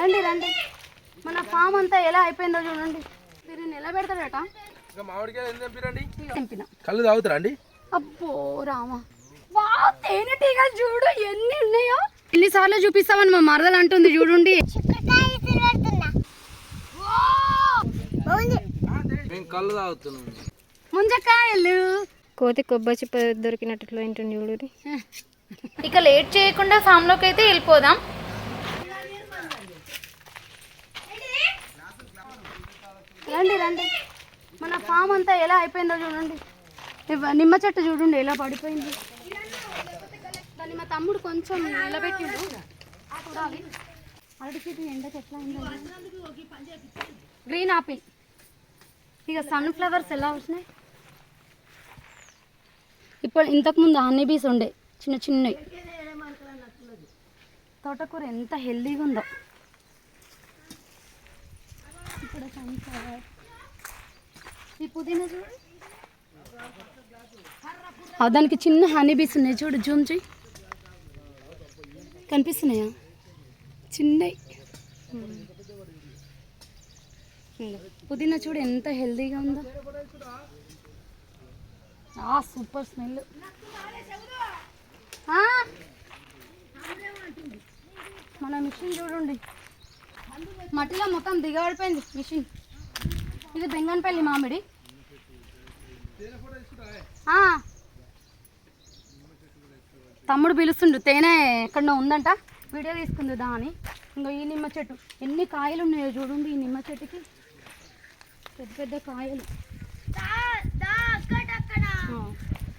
రండి రండి, మన ఫామ్ అంతా ఎలా అయిపోయిందో చూడండి. మీరు నిలబెడతాడట. కళ్ళు తాగుతారా అండి? అబ్బో రామా, వా తేనెటీగలు చూడు ఎన్ని ఉన్నాయో. ఎన్నిసార్లు చూపిస్తామని మా మరదలు అంటుంది చూడండి. కళ్ళు తాగుతున్నాం. ముంజకాయలు కోతి కొబ్బరి చిప్ప దొరికినట్లు ఏంటండి చూడు. ఇక లేట్ చేయకుండా ఫామ్లోకి అయితే వెళ్ళిపోదాం. రండి రండి, మన ఫామ్ అంతా ఎలా అయిపోయిందో చూడండి. నిమ్మ చెట్టు చూడండి ఎలా పడిపోయింది. దాన్ని మా తమ్ముడు కొంచెం నిలబెట్టిండు చూడాలి. అరటి చెట్టు ఎండకి ఎట్లా అయిందో. Green apple. ఇక సన్ఫ్లవర్స్ ఎలా వచ్చినాయి. ఇప్పుడు ఇంతకుముందు హనీ బీస్ ఉండే చిన్న చిన్నవి. తోటకూర ఎంత హెల్దీగా ఉందో. ఇప్పుడు సన్ఫ్లవర్. ఈ పుదీనా చూడు, దానికి చిన్న హనీ బీస్ ఉన్నాయి చూడు. జూమ్ చేయి, కనిపిస్తున్నాయా చిన్నవి. పుదీనా చూడు ఎంత హెల్దీగా ఉందో. Super smell. మన మిషన్ చూడండి, మట్టిలో మొత్తం దిగబడిపోయింది మిషన్. ఇది బెంగన్పల్లి మామిడి. తమ్ముడు పిలుస్తుండు, తేనె ఎక్కడో ఉందంట, వీడియో తీసుకుంది దాని. ఇంకా ఈ నిమ్మ చెట్టు ఎన్ని కాయలు ఉన్నాయో చూడండి. ఈ నిమ్మ చెట్టుకి పెద్ద పెద్ద కాయలు.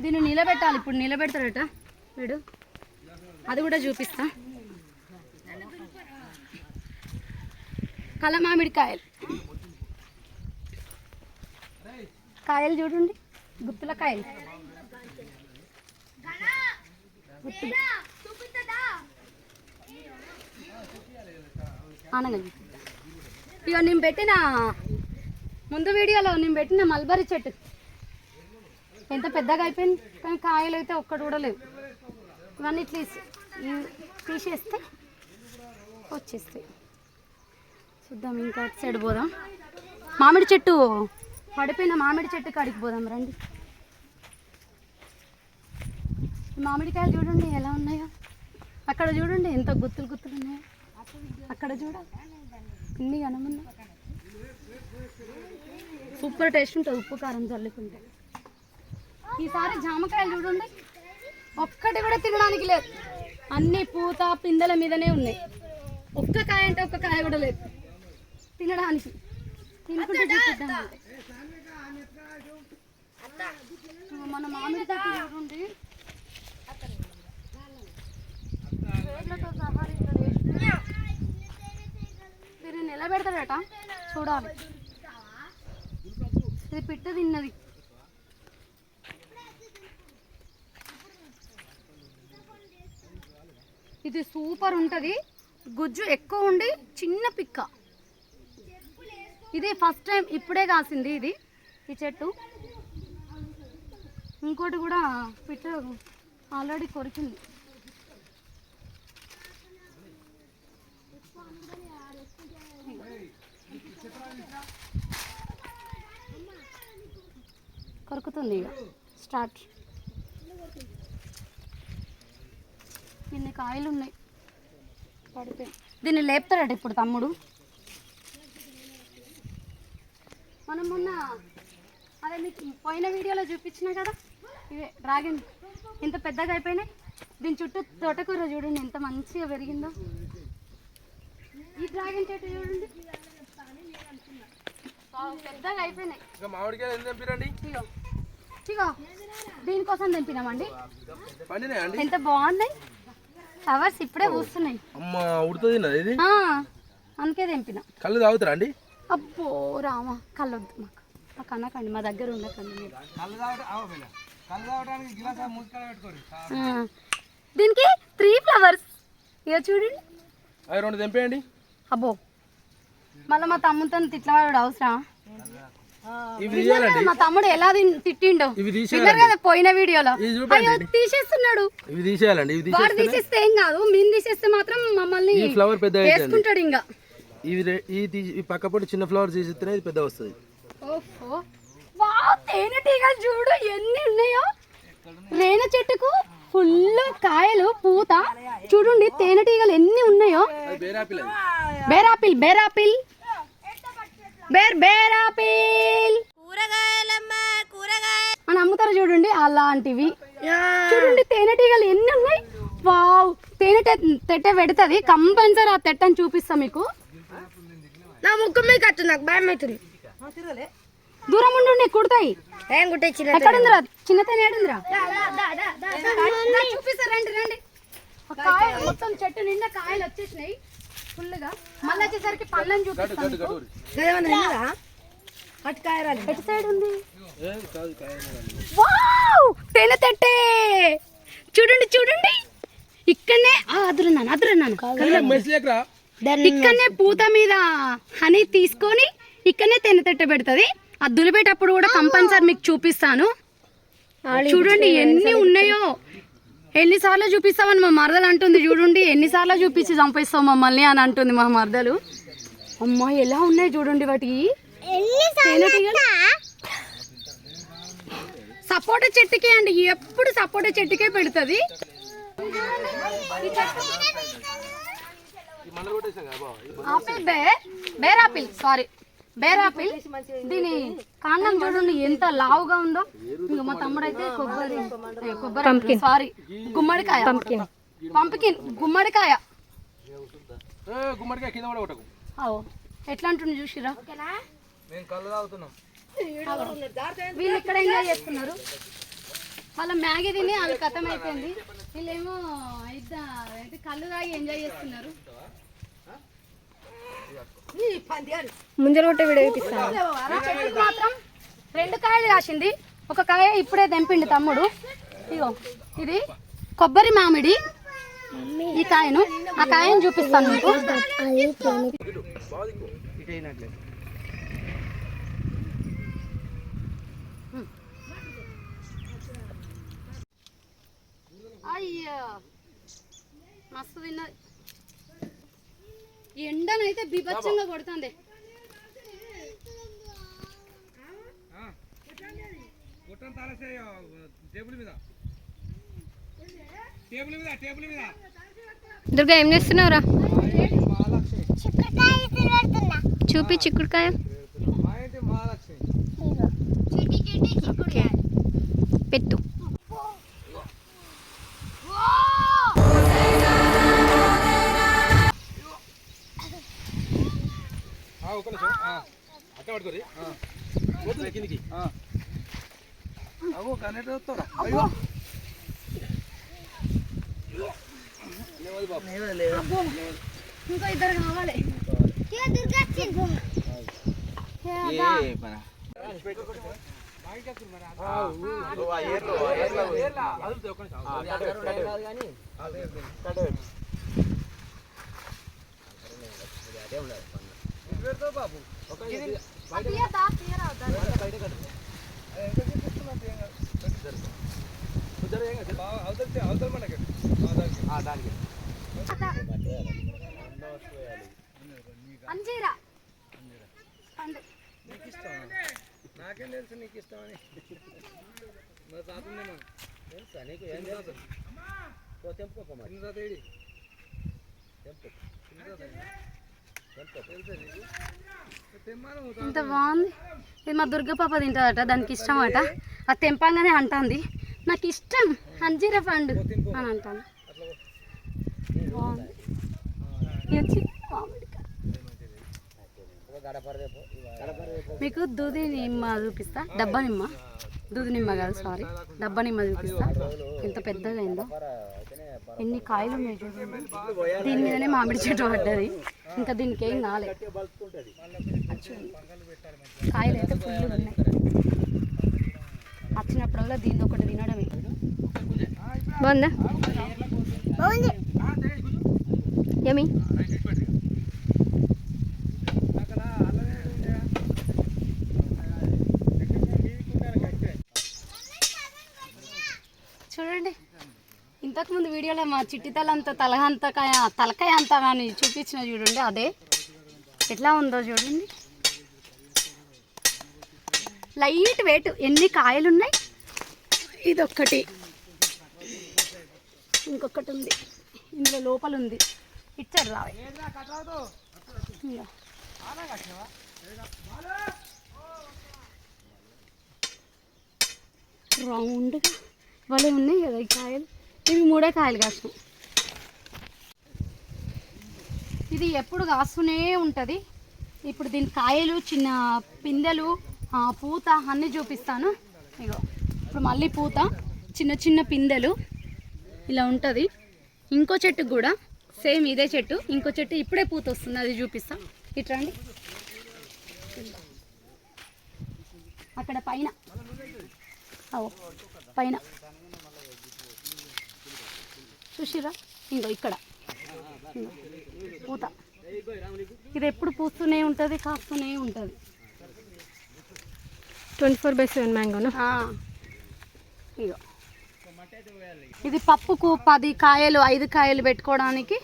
దీన్ని నిలబెట్టాలి. ఇప్పుడు నిలబెడతాడట వీడు, అది కూడా చూపిస్తా. కల మామిడికాయలు, కాయలు చూడండి, గుత్తుల కాయలు. ఆనంగా ఇక నేను పెట్టిన ముందు వీడియోలో నేను పెట్టిన మల్బరీ చెట్టు ఎంత పెద్దగా అయిపోయింది, కానీ కాయలు అయితే ఒక్కటి కూడా లేవు. ఇవన్నీ తీసేస్తే వచ్చేస్తాయి. చూద్దాం, ఇంకా అటు సైడ్ పోదాం. మామిడి చెట్టు పడిపోయిన మామిడి చెట్టు కాడికి పోదాం రండి. మామిడికాయలు చూడండి ఎలా ఉన్నాయో. అక్కడ చూడండి ఎంత గుత్తులు గుత్తులు ఉన్నాయో. అక్కడ చూడాలి ఇన్ని కనమున్నాయి. సూపర్ టేస్ట్ ఉంటుంది ఉప్పు కారం చల్లుకుంటే. ఈసారి జామకాయలు చూడండి, ఒక్కటి కూడా తినడానికి లేదు. అన్ని పూత పిందెల మీదనే ఉన్నాయి. ఒక్క కాయ అంటే ఒక్క కాయ కూడా లేదు తినడానికి. తినుకుంటే చూపిద్దామంటే మన మామిడి చెట్టు చూడండి, వేర్లతో సహా మీరు నిలబెడతాడట చూడాలి. ఇది పిట్ట తిన్నది. ఇది సూపర్ ఉంటుంది, గుజ్జు ఎక్కువ ఉండి చిన్న పిక్క. ఇది ఫస్ట్ టైం ఇప్పుడే కాసింది ఇది ఈ చెట్టు. ఇంకోటి కూడా పిట్ట ఆల్రెడీ కొరికింది. కొరుకుతుంది ఇక స్టార్ట్. ఇన్ని కాయలు ఉన్నాయి పడిపోయి. దీన్ని లేపుతాడట ఇప్పుడు తమ్ముడు. మనం మొన్న అదే మీకు పోయిన వీడియోలో చూపించినా కదా, ఇవే డ్రాగన్ ఎంత పెద్దగా అయిపోయినాయి. దీని చుట్టూ తోటకూర చూడండి ఎంత మంచిగా పెరిగిందో. ఈ డ్రాగన్ చెట్టు చూడండి పెద్దగా అయిపోయినాయి. ఇగో దీనికోసం తెంపినామండి. ఎంత బాగున్నాయి ఫ్లవర్స్, ఇప్పుడే పూస్తున్నాయి. అందుకే తెంపిన. కళ్ళు తాగుతారా అండి? అబ్బో రామా, కళ్ళు వద్దు మాకు, మాకు అనకండి, మా దగ్గర ఉండకండి. దీనికి 3 ఫ్లవర్స్ ఇక చూడండి. అవి 2 తెంపేయండి. అబ్బో మళ్ళీ మా తమ్ముతో తిట్లవాడు అవసరం. మా తమ్ముడు ఎలా తిట్టిండో కదా పోయిన వీడియోలో. తీసేస్తున్నాడు. ఇవి తీసేయాలండి. వాడు తీసేస్తే ఏం కాదు, మేము తీసేస్తే మాత్రం మమ్మల్ని వేసుకుంటాడు. ఇంకా ఈ పక్క పొడి చిన్న ఫ్లవర్స్ తీసిస్తేనే ఇది పెద్ద వస్తుంది. ఓహో వావ్, తేనెటీగలు చూడు ఎన్ని ఉన్నాయో. రేణ చెట్టుకు ఫుల్ కాయలు పూత చూడండి, తేనెటీగలు ఎన్ని ఉన్నాయో. బేరాపిల్ బేరాపిల్ బేరాపిల్ అని అమ్ముతారు చూడండి, అలాంటివి చూడండి. తేనెటీగలు ఎన్ని ఉన్నాయి. వావ్, తేనె తెట్ట పెడుతుంది కంపల్సరీ. ఆ తెట్టని చూపిస్తా మీకు. నా ముక్కు మీద కట్టు, నాకు భయం అవుతుంది. దూరం ఉండి కుడతాయి. ఏం కుట్టే చిన్న ఎక్కడుందిరా చిన్న తేనె? ఏడుందిరా చూపిస్తా, రండి రండి. కాయ మొత్తం చెట్టు నిండా కాయలు వచ్చేసినాయి ఫుల్గా. మళ్ళీ వచ్చేసరికి పళ్ళని చూపిస్తాను. ఎటు సైడ్ ఉంది? వావ్, తేనె తెట్టే చూడండి చూడండి. ఇక్కడనే అదురున్నాను ఇక్కడనే పూత మీద హనీ తీసుకొని ఇక్కడనే తేనె తెట్ట పెడుతుంది. అది దులిపేటప్పుడు కూడా కంపల్సరీ మీకు చూపిస్తాను. చూడండి ఎన్ని ఉన్నాయో. ఎన్నిసార్లు చూపిస్తామని మా మరదలు అంటుంది. చూడండి ఎన్నిసార్లు చూపించి చంపేస్తాం మమ్మల్ని అని అంటుంది మా మరదలు. అమ్మా ఎలా ఉన్నాయి చూడండి వాటికి. సపోటా చెట్టుకే అండి, ఎప్పుడు సపోటా చెట్టుకే పెడుతుంది. బేరాపిల్ సారీ బేరాపిల్. దీని కాండం చూడండి ఎంత లావుగా ఉందో. ఇంకా మా తమ్ముడు అయితే కొబ్బరి సారీ గుమ్మడికాయ పంపికిన్ గుమ్మడికాయ ఎట్లా అంటుంది చూసిరా. వీళ్ళు ఇక్కడ ఎంజాయ్ చేస్తున్నారు. వాళ్ళ మ్యాగీ తిని వాళ్ళ కథం అయిపోయింది. వీళ్ళేమో అయితే కళ్ళు తాగి ఎంజాయ్ చేస్తున్నారు. ముంజర కొట్టే వీడియో చూపిస్తాను. చెట్టుకి మాత్రం 2 కాయలు కాసింది. ఒక కాయ ఇప్పుడే తెంపిండి తమ్ముడు. ఇగో ఇది కొబ్బరి మామిడి. ఈ కాయను ఆ కాయను చూపిస్తాను మీకు. అయ్యా మస్తు తిన్నది. ఎండనైతే బీభత్సంగా కొడుతుంది. దుర్గా ఏం చేస్తున్నావురా? చూపి చిక్కుడుకాయ. పెట్టు. ఇంకో ఇద్దరు కావాలి. అంజీరా నాకేం తెలుసు నీకు ఇష్టమని. ఇంత బాగుంది. ఇది మా దుర్గ పాప తింటుందట, దానికి ఇష్టం అట. అది తెంపంగానే అంటుంది నాకు ఇష్టం అంజీరా పండు అని అంటాను. మీకు దూది నిమ్మ చూపిస్తా. డబ్బా నిమ్మ, దూది నిమ్మ కాదు సారీ, డబ్బా నిమ్మ చూపిస్తా. ఎంత పెద్దగా అయిందో, ఎన్ని కాయలు ఉన్నాయి చూడండి. దీని మీదనే మామిడి చెట్టు పడ్డది. ఇంకా దీనికి ఏం కాలేదు. కాయలు అయితే ఫుల్ ఉన్నాయి. వచ్చినప్పుడల్లా దీని ఒకటి తినడమే. బాగుందా? యమ్మీ. చూడండి ఇంతకుముందు వీడియోలో మా చిట్టి తలంతా తలకాయ అంతా కానీ చూపించిన చూడండి. అదే ఎట్లా ఉందో చూడండి, లైట్ వెయిట్. ఎన్ని కాయలు ఉన్నాయి, ఇదొక్కటి, ఇంకొకటి ఉంది ఇందులో లోపల ఉంది. ఇచ్చారు రావే రౌండ్గా భలే ఉన్నాయి కదా ఈ కాయలు. ఇవి 3 కాయలు కాసినాయి. ఇది ఎప్పుడు కాస్తూనే ఉంటుంది. ఇప్పుడు దీని కాయలు, చిన్న పిందెలు, పూత అన్నీ చూపిస్తాను. ఇగో ఇప్పుడు మళ్ళీ పూత, చిన్న చిన్న పిందెలు ఇలా ఉంటుంది. ఇంకో చెట్టుకు కూడా సేమ్ ఇదే చెట్టు, ఇంకో చెట్టు ఇప్పుడే పూత వస్తుంది, అది చూపిస్తా. ఇట్రండి, అక్కడ పైన పైన చూసిరా, ఇంకో ఇక్కడ పూత. ఇది ఎప్పుడు పూస్తూనే ఉంటుంది, కాస్తూనే ఉంటుంది. 24/7 మ్యాంగోనా? ఇగో ఇది పప్పుకు 10 కాయలు 5 కాయలు పెట్టుకోవడానికి,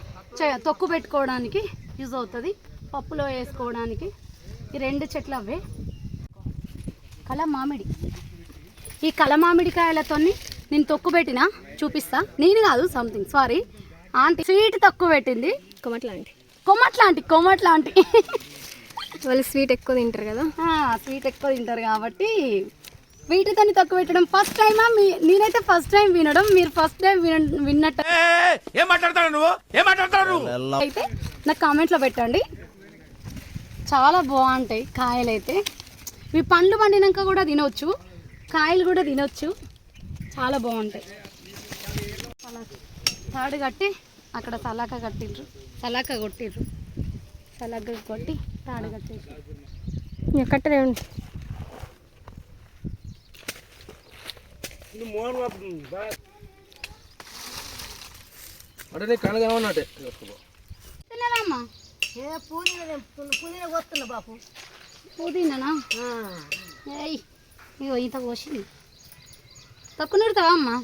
తొక్కు పెట్టుకోవడానికి యూజ్ అవుతుంది, పప్పులో వేసుకోవడానికి. ఈ 2 చెట్లు అవే కల మామిడి. ఈ కల మామిడి కాయలతో నేను తొక్కు పెట్టిన, చూపిస్తా. నేను కాదు, సంథింగ్ సారీ, ఆంటీ స్వీట్ తక్కువ పెట్టింది. కొమ్మట్లాంటి వాళ్ళు స్వీట్ ఎక్కువ తింటారు కదా, స్వీట్ ఎక్కువ తింటారు కాబట్టి వీటితో తక్కువ పెట్టడం ఫస్ట్ టైమా? నేనైతే ఫస్ట్ టైం వినడం, మీరు ఫస్ట్ టైం విన్నట్టు అయితే నాకు కామెంట్లో పెట్టండి. చాలా బాగుంటాయి కాయలు అయితే. ఇవి పండ్లు పండినాక కూడా తినవచ్చు, కాయలు కూడా తినొచ్చు, చాలా బాగుంటాయి. తాడు కట్టి అక్కడ సలాక కట్టిండ్రు, సలాక కొట్టిండ్రు, సలాక కొట్టి తాడు కట్టిండ్రు. కట్టరే ఉంది. అంటే కనగా ఉన్నట్టే తిన్నారమ్మా? పుదీనా వస్తున్నా బాపు. పుదీనానా? ఇగో ఇంత పోసింది, తక్కువ నడుతావా అమ్మా?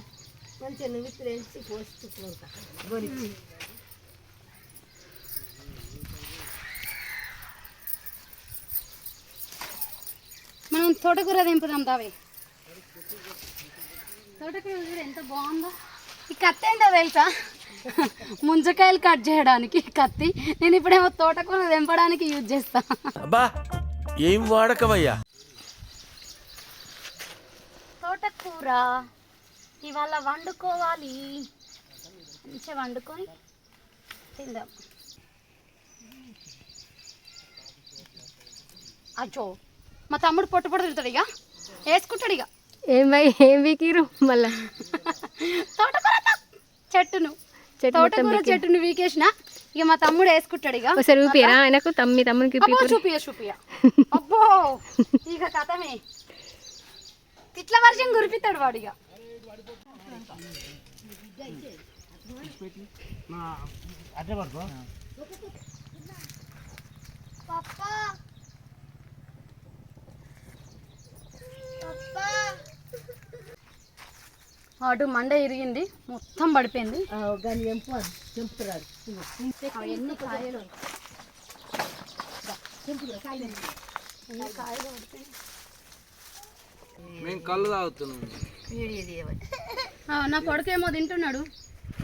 మంచిగా నువ్వు పోసి మనం తోటకూర దింపుదాం తావే. తోటకూర చూడు ఎంత బాగుందో. ఈ కత్తి ఏంటో తెలుసా? ముంజకాయలు కట్ చేయడానికి కత్తి. నేను ఇప్పుడేమో తోటకూర దింపడానికి యూజ్ చేస్తా. ఏం వాడకవయ్యా. తోటకూర ఇవాళ వండుకోవాలి, మంచిగా వండుకొని తిందాం. అచ్చో, మా తమ్ముడు పొట్టు తిడతాడు, ఇక వేసుకుంటాడు. ఇక ఏం వీకిరు మళ్ళా తోటకూర చెట్టును వీకేసిన, ఇక మా తమ్ముడు వేసుకుంటాడు. ఇక ఒకసారి చూపియరా ఆయనకు, తమ్ముడికి చూపియ అబ్బో, ఇక కథమే తిట్ల వర్షం గురిపిస్తాడు వాడు. ఇక అటు మండ ఇరిగింది, మొత్తం పడిపోయింది. ఎన్ని కాయలు మేము కళ్ళు తాగుతున్నాం. నా కొడుకేమో తింటున్నాడు.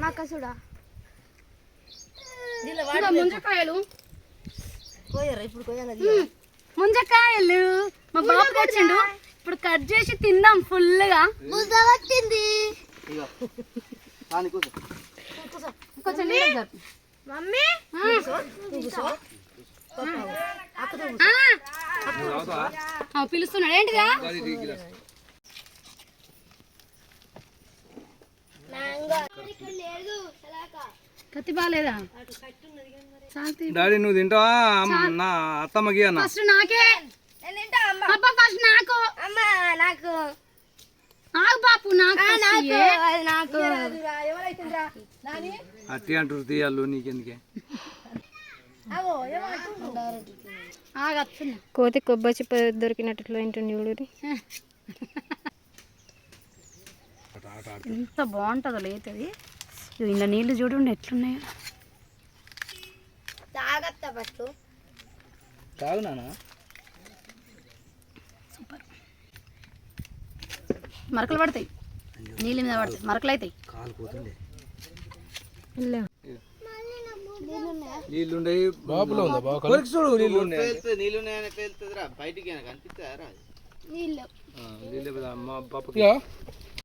నాకు చూడా ముంజకాయలు, ముంజకాయలు మా బాబు తెచ్చిండు. ఇప్పుడు కట్ చేసి తిందాం ఫుల్గా. కొంచెం మమ్మీ పిలుస్తున్నాడు ఏంటిదా? కత్తి బాగాలేదా? డాడీ నువ్వు తింటావా? నా అత్తమ్మకి అన్న ఫస్ట్ నాకే. అబ్బా ఫస్ట్ నాకు. నాకు ఆగు బాపు, నాకు అట్టి అంటారు తీయాలు, నీకెందుకే? కోతి కొబ్బరి చిప్ప దొరికినట్లు ఏంటండి చూడు. ఎంత బాగుంటుందో లేతది. ఇంట్లో నీళ్ళు చూడండి ఎట్లున్నాయో. తాగు నాన్న. మరకలు పడతాయి, నీళ్ళ మీద పడతాయి, మరకలు అవుతాయి. కాలు పోతుండే నీళ్ళు ఉండేవి బాబులో ఉందా బాబు కొరికి చూడు నీళ్ళు ఉన్నాయి నీళ్ళు ఉన్నాయని ఎట్లా వెళ్తుందిరా? బయటికి కనిపిస్తారా? నీళ్ళు నీళ్ళు అమ్మ పాపకి ఇక